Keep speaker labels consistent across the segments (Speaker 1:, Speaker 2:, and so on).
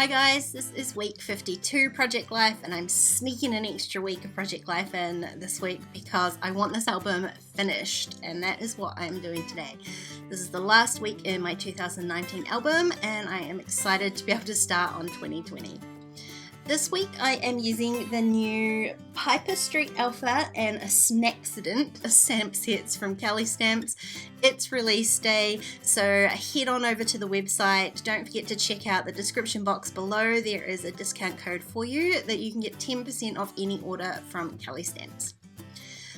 Speaker 1: Hi guys, this is week 52 Project Life, and I'm sneaking an extra week of Project Life in this week because I want this album finished, and that is what I'm doing today. This is the last week in my 2019 album, and I am excited to be able to start on 2020. This week I am using the new Piper Street Alpha and a Snackcident, stamp sets from Kellie Stamps. It's release day, so head on over to the website. Don't forget to check out the description box below. There is a discount code for you that you can get 10% off any order from Kellie Stamps.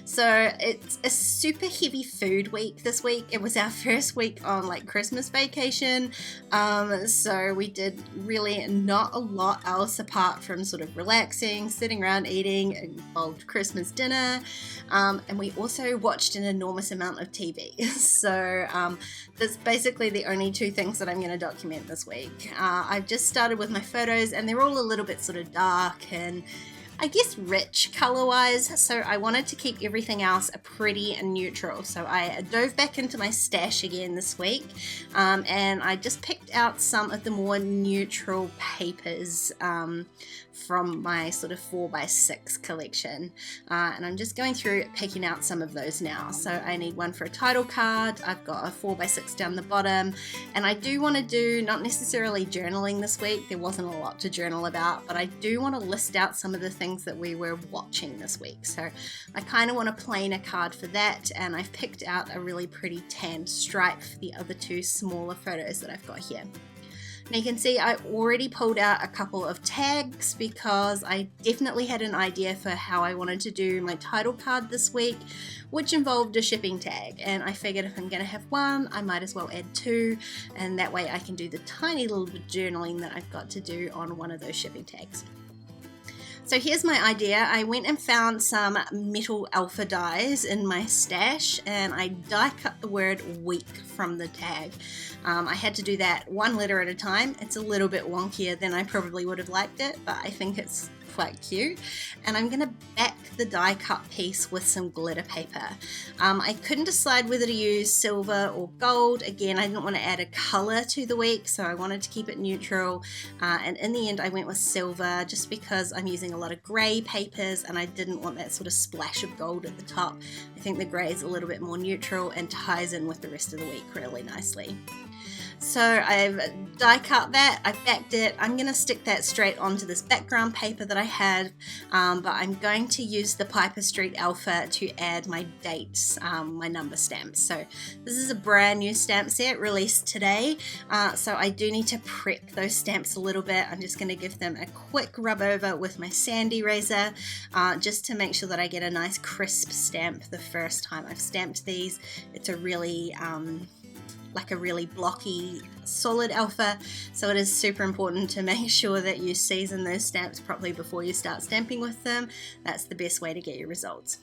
Speaker 1: So it's a super heavy food week this week. It was our first week on Christmas vacation, so we did really not a lot else apart from sort of relaxing, sitting around eating a involved Christmas dinner, and we also watched an enormous amount of TV. So that's basically the only two things that I'm going to document this week. I've just started with my photos, and they're all a little bit sort of dark and I guess rich color-wise, so I wanted to keep everything else pretty and neutral. So I dove back into my stash again this week, and I just picked out some of the more neutral papers from my sort of 4x6 collection, and I'm just going through picking out some of those now. So I need one for a title card, I've got a 4x6 down the bottom, and I do want to do not necessarily journaling this week. There wasn't a lot to journal about, but I do want to list out some of the things that we were watching this week. So I kind of want to plan a card for that, and I've picked out a really pretty tan stripe for the other two smaller photos that I've got here. Now you can see I already pulled out a couple of tags because I definitely had an idea for how I wanted to do my title card this week, which involved a shipping tag, and I figured if I'm going to have one, I might as well add two, and that way I can do the tiny little bit of journaling that I've got to do on one of those shipping tags. So here's my idea. I went and found some metal alpha dies in my stash, and I die cut the word week from the tag. I had to do that one letter at a time. It's a little bit wonkier than I probably would have liked it, but I think it's quite cute. And I'm going to back the die cut piece with some glitter paper. I couldn't decide whether to use silver or gold. Again, I didn't want to add a color to the week, so I wanted to keep it neutral, and in the end I went with silver just because I'm using a lot of gray papers and I didn't want that sort of splash of gold at the top. I think the gray is a little bit more neutral and ties in with the rest of the week really nicely. So I've die cut that, I've backed it. I'm going to stick that straight onto this background paper that I had, but I'm going to use the Piper Street Alpha to add my dates, my number stamps. So this is a brand new stamp set released today, so I do need to prep those stamps a little bit. I'm just going to give them a quick rub over with my sandy razor, just to make sure that I get a nice crisp stamp the first time I've stamped these. It's a really a really blocky solid alpha, so it is super important to make sure that you season those stamps properly before you start stamping with them. That's the best way to get your results.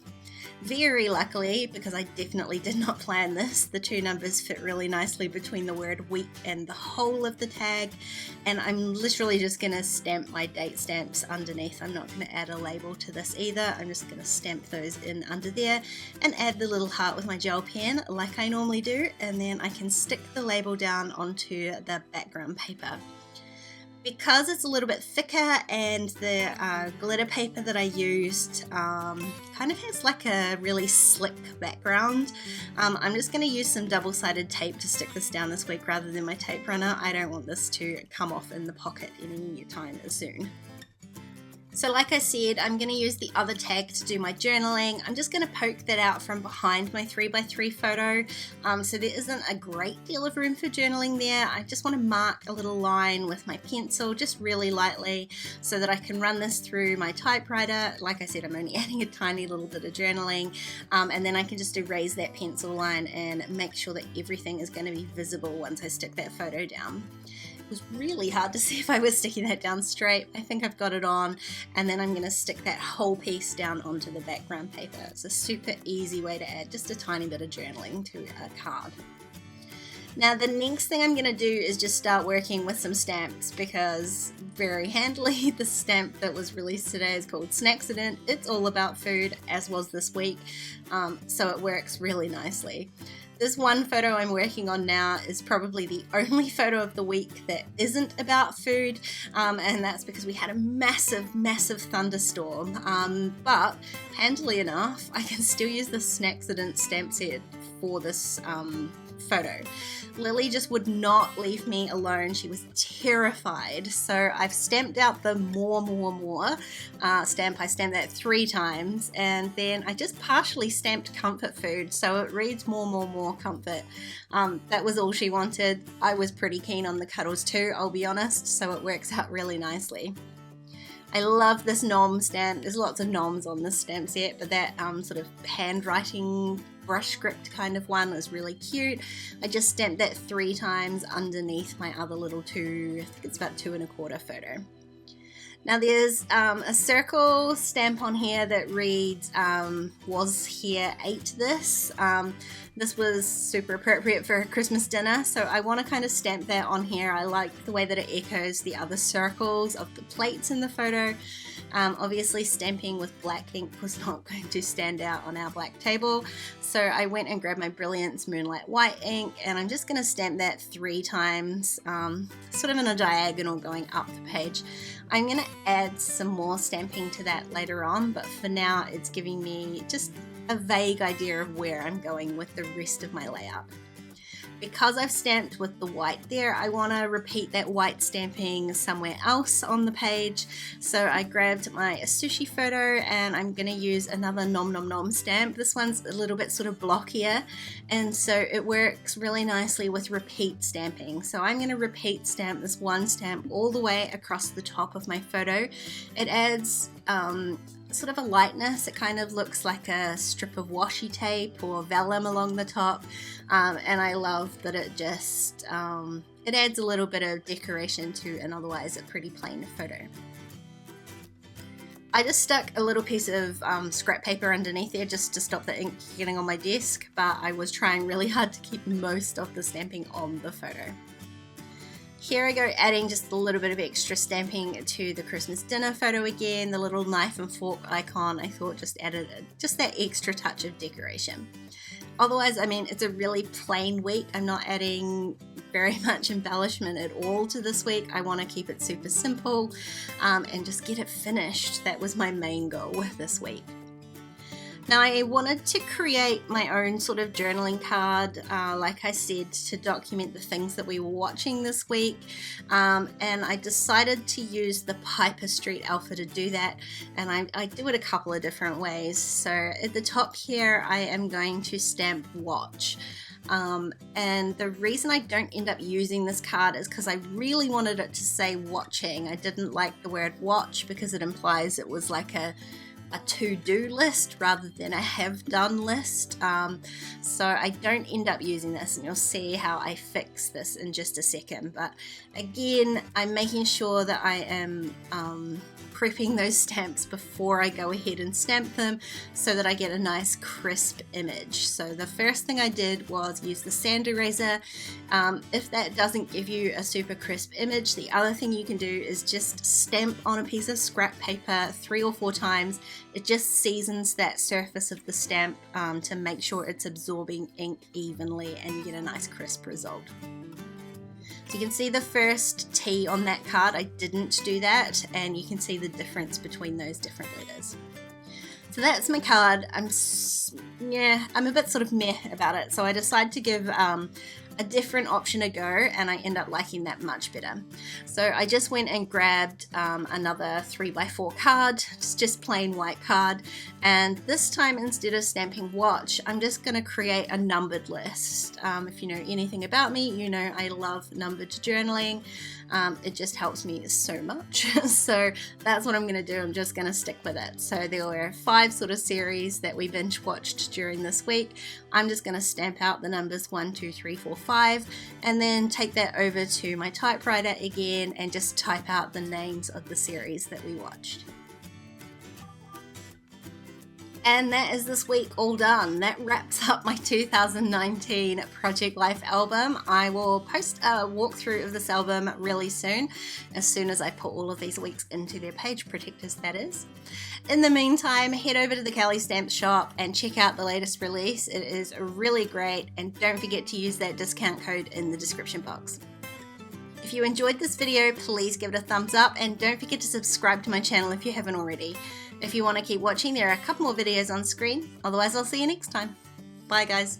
Speaker 1: Very luckily, because I definitely did not plan this, the two numbers fit really nicely between the word week and the whole of the tag, and I'm literally just going to stamp my date stamps underneath. I'm not going to add a label to this either. I'm just going to stamp those in under there and add the little heart with my gel pen like I normally do, and then I can stick the label down onto the background paper. Because it's a little bit thicker and the glitter paper that I used kind of has a really slick background, I'm just going to use some double-sided tape to stick this down this week rather than my tape runner. I don't want this to come off in the pocket any time soon. So like I said, I'm going to use the other tag to do my journaling. I'm just going to poke that out from behind my 3x3 photo, so there isn't a great deal of room for journaling there. I just want to mark a little line with my pencil, just really lightly, so that I can run this through my typewriter. Like I said, I'm only adding a tiny little bit of journaling, and then I can just erase that pencil line and make sure that everything is going to be visible once I stick that photo down. It was really hard to see if I was sticking that down straight. I think I've got it on, and then I'm going to stick that whole piece down onto the background paper. It's a super easy way to add just a tiny bit of journaling to a card. Now the next thing I'm going to do is just start working with some stamps, because very handily the stamp that was released today is called Snackcident. It's all about food, as was this week, so it works really nicely. This one photo I'm working on now is probably the only photo of the week that isn't about food, and that's because we had a massive thunderstorm, but handily enough I can still use the Snackcident stamp set for this photo. Lily just would not leave me alone. She was terrified. So I've stamped out the more stamp. I stamped that 3 times, and then I just partially stamped comfort food, so it reads more comfort. That was all she wanted. I was pretty keen on the cuddles too, I'll be honest, so it works out really nicely. I love this nom stamp. There's lots of noms on this stamp set, but that sort of handwriting brush script kind of one is really cute. I just stamped that 3 times underneath my other little I think it's about 2 1/4 photo. Now there's a circle stamp on here that reads, was here, ate this. This was super appropriate for a Christmas dinner, so I want to kind of stamp that on here. I like the way that it echoes the other circles of the plates in the photo. Obviously stamping with black ink was not going to stand out on our black table, so I went and grabbed my Brilliance Moonlight White ink, and I'm just going to stamp that 3 times, sort of in a diagonal going up the page. I'm going to add some more stamping to that later on, but for now it's giving me just a vague idea of where I'm going with the rest of my layout. Because I've stamped with the white there, I want to repeat that white stamping somewhere else on the page. So I grabbed my sushi photo, and I'm going to use another nom nom nom stamp. This one's a little bit sort of blockier, and so it works really nicely with repeat stamping. So I'm going to repeat stamp this one stamp all the way across the top of my photo. It adds sort of a lightness. It kind of looks like a strip of washi tape or vellum along the top, and I love that it just it adds a little bit of decoration to an otherwise a pretty plain photo. I just stuck a little piece of scrap paper underneath there just to stop the ink getting on my desk, but I was trying really hard to keep most of the stamping on the photo. Here I go adding just a little bit of extra stamping to the Christmas dinner photo again. The little knife and fork icon I thought just added just that extra touch of decoration. Otherwise, I mean, it's a really plain week. I'm not adding very much embellishment at all to this week. I want to keep it super simple and just get it finished. That was my main goal with this week. Now I wanted to create my own sort of journaling card, like I said, to document the things that we were watching this week, and I decided to use the Piper Street Alpha to do that, and I do it a couple of different ways. So at the top here I am going to stamp watch. And the reason I don't end up using this card is because I really wanted it to say watching. I didn't like the word watch because it implies it was like a to-do list rather than a have-done list, so I don't end up using this, and you'll see how I fix this in just a second. But again, I'm making sure that I am prepping those stamps before I go ahead and stamp them so that I get a nice crisp image. So the first thing I did was use the sand eraser. If that doesn't give you a super crisp image, the other thing you can do is just stamp on a piece of scrap paper 3 or 4 times. It just seasons that surface of the stamp to make sure it's absorbing ink evenly, and you get a nice crisp result. So you can see the first T on that card, I didn't do that, and you can see the difference between those different letters. So that's my card. I'm a bit sort of meh about it, so I decided to give a different option a go, and I end up liking that much better. So I just went and grabbed another 3x4 card, it's just plain white card, and this time instead of stamping watch, I'm just going to create a numbered list. If you know anything about me, you know I love numbered journaling. It just helps me so much. So that's what I'm going to do. I'm just going to stick with it. So there were 5 sort of series that we binge watched during this week. I'm just going to stamp out the numbers 1, 2, 3, 4, 5, and then take that over to my typewriter again and just type out the names of the series that we watched. And that is this week all done. That wraps up my 2019 Project Life album. I will post a walkthrough of this album really soon as I put all of these weeks into their page protectors, that is. In the meantime, head over to the Kellie Stamps shop and check out the latest release. It is really great, and don't forget to use that discount code in the description box. If you enjoyed this video, please give it a thumbs up and don't forget to subscribe to my channel if you haven't already. If you want to keep watching, there are a couple more videos on screen. Otherwise, I'll see you next time. Bye guys.